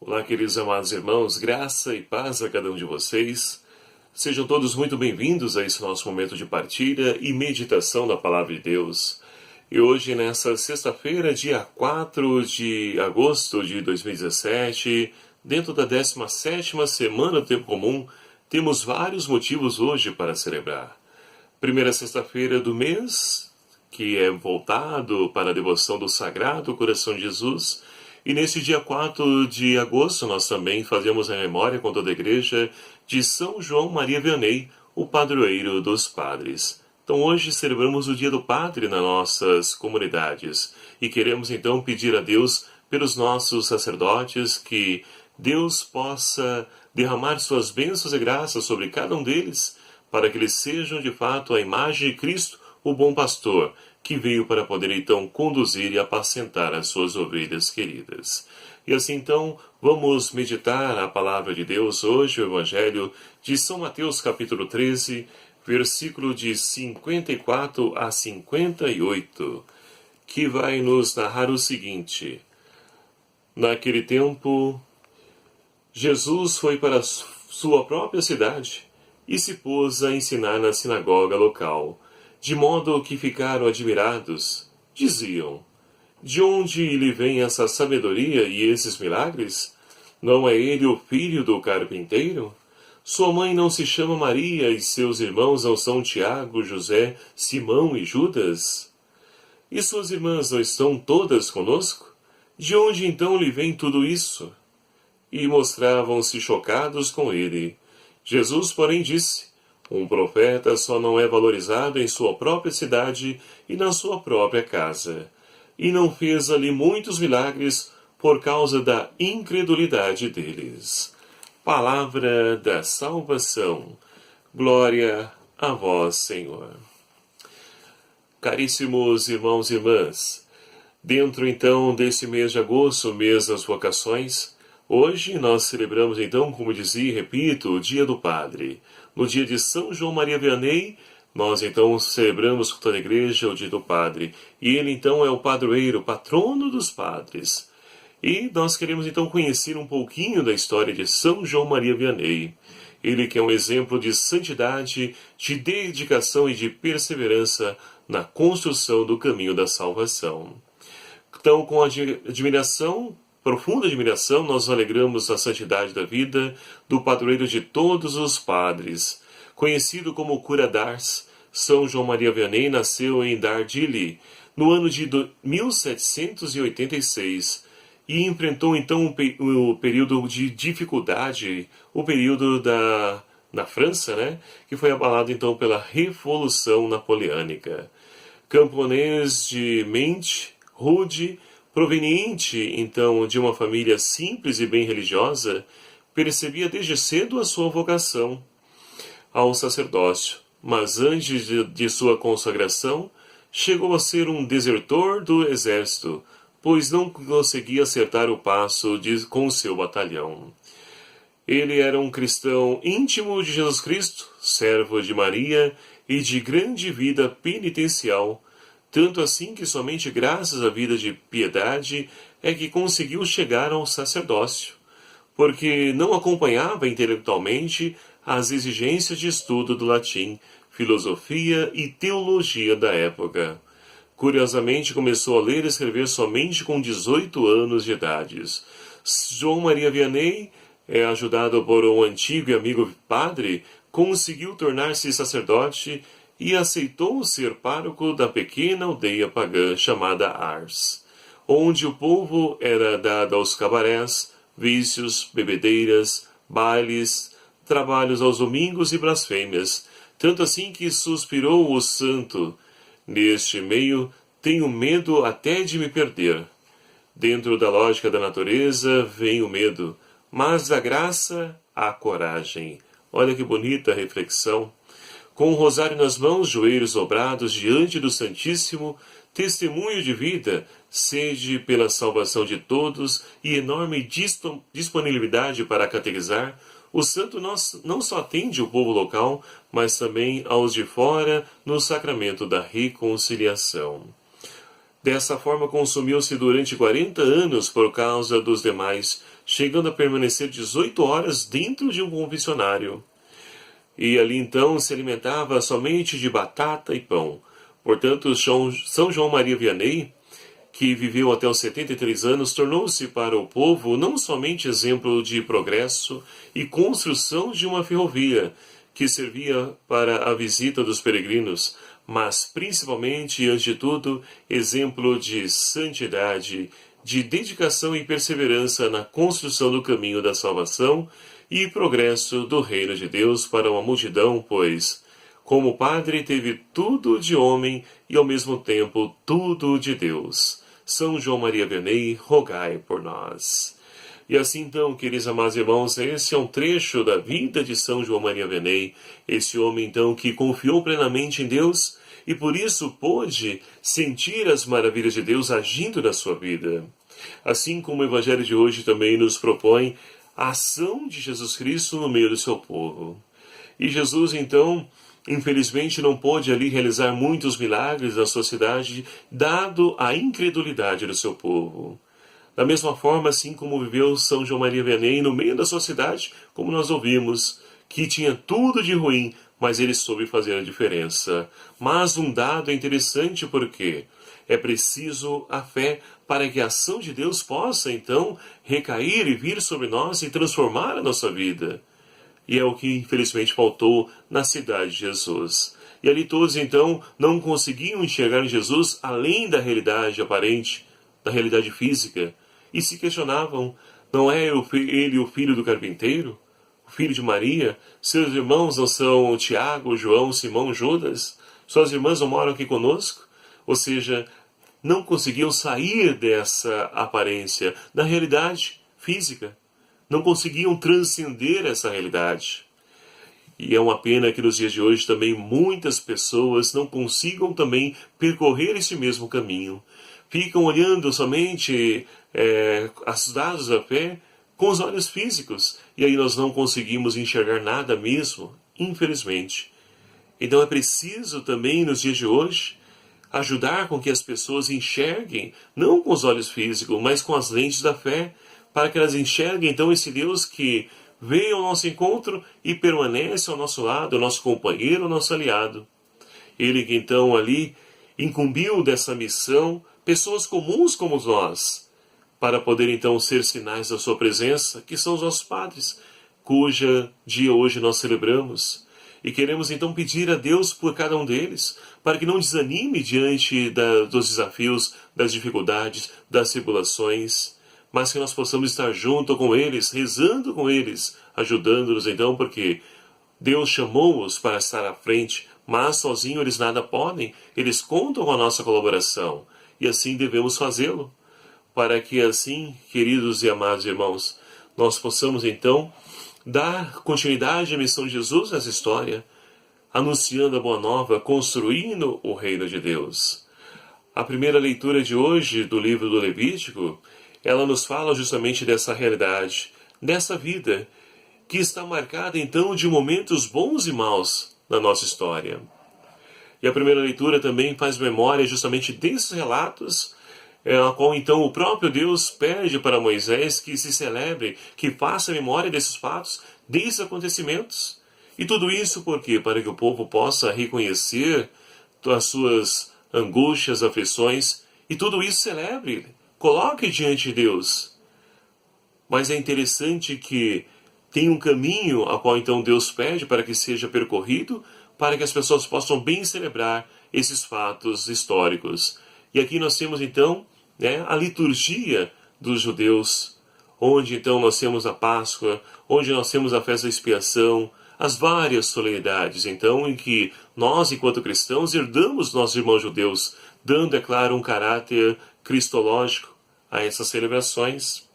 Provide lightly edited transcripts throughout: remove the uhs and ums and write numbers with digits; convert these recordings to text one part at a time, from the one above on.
Olá, queridos amados irmãos, graça e paz a cada um de vocês. Sejam todos muito bem-vindos a esse nosso momento de partilha e meditação da Palavra de Deus. E hoje, nessa sexta-feira, dia 4 de agosto de 2017, dentro da 17ª semana do Tempo Comum, temos vários motivos hoje para celebrar. Primeira sexta-feira do mês, que é voltado para a devoção do Sagrado Coração de Jesus. E nesse dia 4 de agosto nós também fazemos a memória com toda a igreja de São João Maria Vianney, o padroeiro dos padres. Então hoje celebramos o Dia do Padre nas nossas comunidades e queremos então pedir a Deus pelos nossos sacerdotes que Deus possa derramar suas bênçãos e graças sobre cada um deles para que eles sejam de fato a imagem de Cristo, o bom pastor, que veio para poder então conduzir e apacentar as suas ovelhas queridas. E assim então, vamos meditar a palavra de Deus hoje, o Evangelho de São Mateus capítulo 13, versículo de 54 a 58, que vai nos narrar o seguinte: Naquele tempo, Jesus foi para sua própria cidade e se pôs a ensinar na sinagoga local, de modo que ficaram admirados. Diziam: de onde lhe vem essa sabedoria e esses milagres? Não é ele o filho do carpinteiro? Sua mãe não se chama Maria e seus irmãos não são Tiago, José, Simão e Judas? E suas irmãs não estão todas conosco? De onde então lhe vem tudo isso? E mostravam-se chocados com ele. Jesus, porém, disse: um profeta só não é valorizado em sua própria cidade e na sua própria casa. E não fez ali muitos milagres por causa da incredulidade deles. Palavra da salvação. Glória a vós, Senhor. Caríssimos irmãos e irmãs, dentro então desse mês de agosto, mês das vocações, hoje nós celebramos então, como dizia e repito, o Dia do Padre. No dia de São João Maria Vianney, nós então celebramos com toda a igreja o Dia do Padre. E ele então é o padroeiro, patrono dos padres. E nós queremos então conhecer um pouquinho da história de São João Maria Vianney. Ele que é um exemplo de santidade, de dedicação e de perseverança na construção do caminho da salvação. Então, com admiração, profunda admiração, nós nos alegramos da santidade da vida do padroeiro de todos os padres. Conhecido como Cura d'Ars, São João Maria Vianney nasceu em Dardilly no ano de 1786 e enfrentou então o período de dificuldade, o período na França, né, que foi abalado então pela Revolução Napoleônica. Camponês de mente rude, proveniente, então, de uma família simples e bem religiosa, percebia desde cedo a sua vocação ao sacerdócio, mas antes de sua consagração, chegou a ser um desertor do exército, pois não conseguia acertar o passo com seu batalhão. Ele era um cristão íntimo de Jesus Cristo, servo de Maria e de grande vida penitencial, tanto assim que somente graças à vida de piedade é que conseguiu chegar ao sacerdócio, porque não acompanhava intelectualmente as exigências de estudo do latim, filosofia e teologia da época. Curiosamente, começou a ler e escrever somente com 18 anos de idade. João Maria Vianney, ajudado por um antigo e amigo padre, conseguiu tornar-se sacerdote e aceitou ser pároco da pequena aldeia pagã chamada Ars, onde o povo era dado aos cabarés, vícios, bebedeiras, bailes, trabalhos aos domingos e blasfêmias, tanto assim que suspirou o santo: neste meio tenho medo até de me perder. Dentro da lógica da natureza vem o medo, mas da graça há coragem. Olha que bonita reflexão. Com o rosário nas mãos, joelhos dobrados diante do Santíssimo, testemunho de vida, sede pela salvação de todos e enorme disponibilidade para catequizar, o santo não só atende o povo local, mas também aos de fora no sacramento da reconciliação. Dessa forma, consumiu-se durante 40 anos por causa dos demais, chegando a permanecer 18 horas dentro de um confessionário. E ali então se alimentava somente de batata e pão. Portanto, São João Maria Vianney, que viveu até os 73 anos, tornou-se para o povo não somente exemplo de progresso e construção de uma ferrovia que servia para a visita dos peregrinos, mas principalmente e antes de tudo, exemplo de santidade, de dedicação e perseverança na construção do caminho da salvação e progresso do reino de Deus para uma multidão, pois, como Padre, teve tudo de homem e ao mesmo tempo tudo de Deus. São João Maria Vianney, rogai por nós. E assim então, queridos amados irmãos, esse é um trecho da vida de São João Maria Vianney, esse homem então que confiou plenamente em Deus e por isso pôde sentir as maravilhas de Deus agindo na sua vida. Assim como o Evangelho de hoje também nos propõe a ação de Jesus Cristo no meio do seu povo. E Jesus então, infelizmente, não pôde ali realizar muitos milagres na sua cidade, dado a incredulidade do seu povo. Da mesma forma, assim como viveu São João Maria Vianney no meio da sua cidade, como nós ouvimos, que tinha tudo de ruim, mas ele soube fazer a diferença. Mas um dado é interessante porque é preciso a fé para que a ação de Deus possa, então, recair e vir sobre nós e transformar a nossa vida. E é o que, infelizmente, faltou na cidade de Jesus. E ali todos, então, não conseguiam enxergar Jesus além da realidade aparente, da realidade física, e se questionavam, não é ele o filho do carpinteiro? O filho de Maria? Seus irmãos não são Tiago, João, Simão, Judas? Suas irmãs não moram aqui conosco? Ou seja, não conseguiam sair dessa aparência, da realidade física. Não conseguiam transcender essa realidade. E é uma pena que nos dias de hoje também muitas pessoas não consigam também percorrer esse mesmo caminho. Ficam olhando somente os dados da fé com os olhos físicos. E aí nós não conseguimos enxergar nada mesmo, infelizmente. Então é preciso também nos dias de hoje ajudar com que as pessoas enxerguem, não com os olhos físicos, mas com as lentes da fé, para que elas enxerguem então esse Deus que veio ao nosso encontro e permanece ao nosso lado, o nosso companheiro, o nosso aliado. Ele que então ali incumbiu dessa missão pessoas comuns como nós, para poder então ser sinais da sua presença, que são os nossos padres, cuja dia hoje nós celebramos. E queremos então pedir a Deus por cada um deles, para que não desanime diante dos desafios, das dificuldades, das tribulações, mas que nós possamos estar junto com eles, rezando com eles, ajudando-nos então, porque Deus chamou-os para estar à frente, mas sozinhos eles nada podem, eles contam com a nossa colaboração, e assim devemos fazê-lo, para que assim, queridos e amados irmãos, nós possamos então dar continuidade à missão de Jesus nessa história, anunciando a boa nova, construindo o reino de Deus. A primeira leitura de hoje do livro do Levítico, ela nos fala justamente dessa realidade, dessa vida, que está marcada então de momentos bons e maus na nossa história. E a primeira leitura também faz memória justamente desses relatos, a qual então o próprio Deus pede para Moisés que se celebre, que faça memória desses fatos, desses acontecimentos. E tudo isso por quê? Para que o povo possa reconhecer as suas angústias, aflições, e tudo isso celebre, coloque diante de Deus. Mas é interessante que tem um caminho a qual então Deus pede para que seja percorrido, para que as pessoas possam bem celebrar esses fatos históricos. E aqui nós temos então a liturgia dos judeus, onde então nós temos a Páscoa, onde nós temos a festa da expiação, as várias solenidades, então, em que nós, enquanto cristãos, herdamos nossos irmãos judeus, dando, é claro, um caráter cristológico a essas celebrações.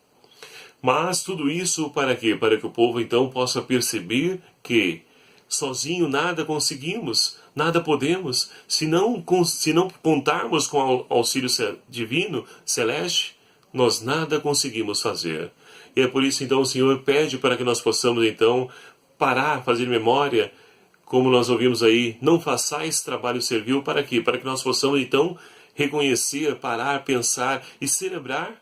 Mas tudo isso para quê? Para que o povo, então, possa perceber que sozinho nada conseguimos, nada podemos, se não contarmos com o auxílio divino, celeste, nós nada conseguimos fazer. E é por isso, então, o Senhor pede para que nós possamos, então, parar, fazer memória, como nós ouvimos aí, não façais trabalho servil, para quê? Para que nós possamos, então, reconhecer, parar, pensar e celebrar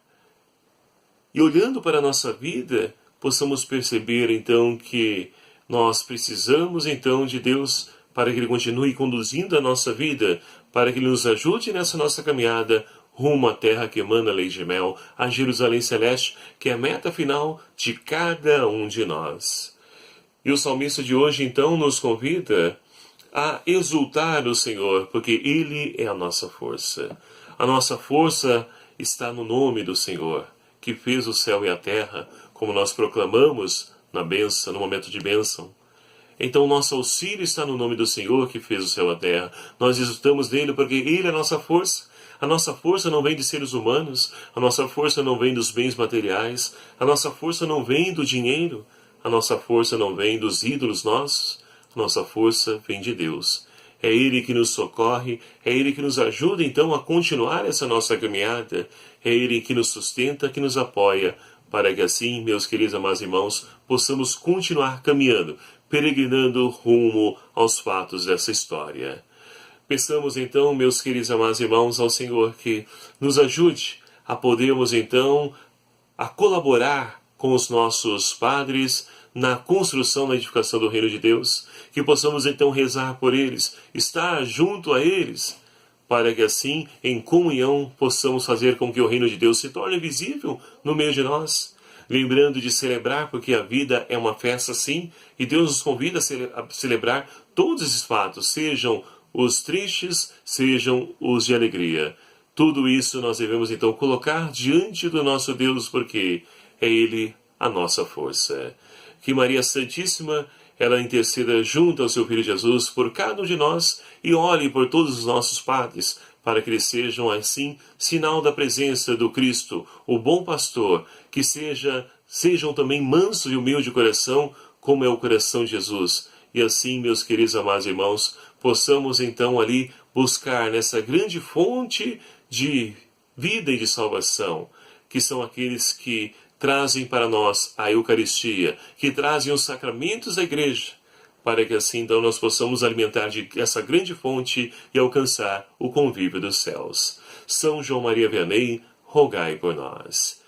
E olhando para a nossa vida, possamos perceber então que nós precisamos então de Deus para que Ele continue conduzindo a nossa vida, para que Ele nos ajude nessa nossa caminhada rumo à terra que emana leite e mel, a Jerusalém Celeste, que é a meta final de cada um de nós. E o salmista de hoje então nos convida a exultar o Senhor, porque Ele é a nossa força. A nossa força está no nome do Senhor, que fez o céu e a terra, como nós proclamamos na bênção, no momento de bênção. Então, nosso auxílio está no nome do Senhor, que fez o céu e a terra. Nós exultamos nele porque Ele é a nossa força. A nossa força não vem de seres humanos, a nossa força não vem dos bens materiais, a nossa força não vem do dinheiro, a nossa força não vem dos ídolos nossos, a nossa força vem de Deus. É Ele que nos socorre, é Ele que nos ajuda então a continuar essa nossa caminhada, é Ele que nos sustenta, que nos apoia, para que assim, meus queridos amados irmãos, possamos continuar caminhando, peregrinando rumo aos fatos dessa história. Peçamos então, meus queridos amados irmãos, ao Senhor que nos ajude a podermos então a colaborar com os nossos padres na construção, na edificação do reino de Deus, que possamos então rezar por eles, estar junto a eles, para que assim, em comunhão, possamos fazer com que o reino de Deus se torne visível no meio de nós. Lembrando de celebrar, porque a vida é uma festa sim, e Deus nos convida a celebrar todos esses fatos, sejam os tristes, sejam os de alegria. Tudo isso nós devemos então colocar diante do nosso Deus, porque é Ele a nossa força. Que Maria Santíssima, ela interceda junto ao seu Filho Jesus por cada um de nós e olhe por todos os nossos padres, para que eles sejam assim sinal da presença do Cristo, o bom pastor, que sejam também mansos e humildes de coração, como é o coração de Jesus. E assim, meus queridos amados irmãos, possamos então ali buscar nessa grande fonte de vida e de salvação, que são aqueles que trazem para nós a Eucaristia, que trazem os sacramentos da igreja, para que assim então nós possamos alimentar de essa grande fonte e alcançar o convívio dos céus. São João Maria Vianney, rogai por nós.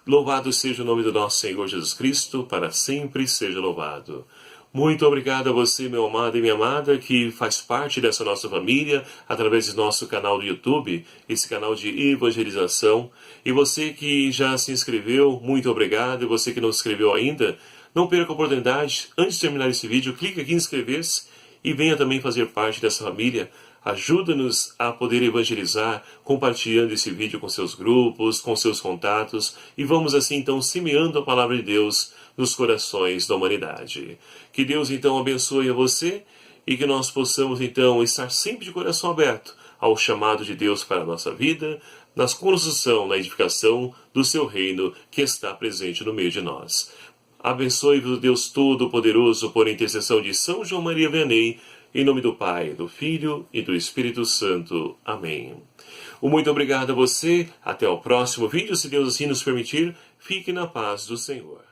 Louvado seja o nome do nosso Senhor Jesus Cristo, para sempre seja louvado. Muito obrigado a você, meu amado e minha amada, que faz parte dessa nossa família, através do nosso canal do YouTube, esse canal de evangelização. E você que já se inscreveu, muito obrigado. E você que não se inscreveu ainda, não perca a oportunidade, antes de terminar esse vídeo, clique aqui em inscrever-se e venha também fazer parte dessa família. Ajuda-nos a poder evangelizar, compartilhando esse vídeo com seus grupos, com seus contatos, e vamos assim então semeando a palavra de Deus nos corações da humanidade. Que Deus então abençoe a você e que nós possamos então estar sempre de coração aberto ao chamado de Deus para a nossa vida, na construção, na edificação do seu reino que está presente no meio de nós. Abençoe-vos Deus Todo-Poderoso por intercessão de São João Maria Vianney, em nome do Pai, do Filho e do Espírito Santo. Amém. Muito obrigado a você. Até o próximo vídeo, se Deus assim nos permitir. Fique na paz do Senhor.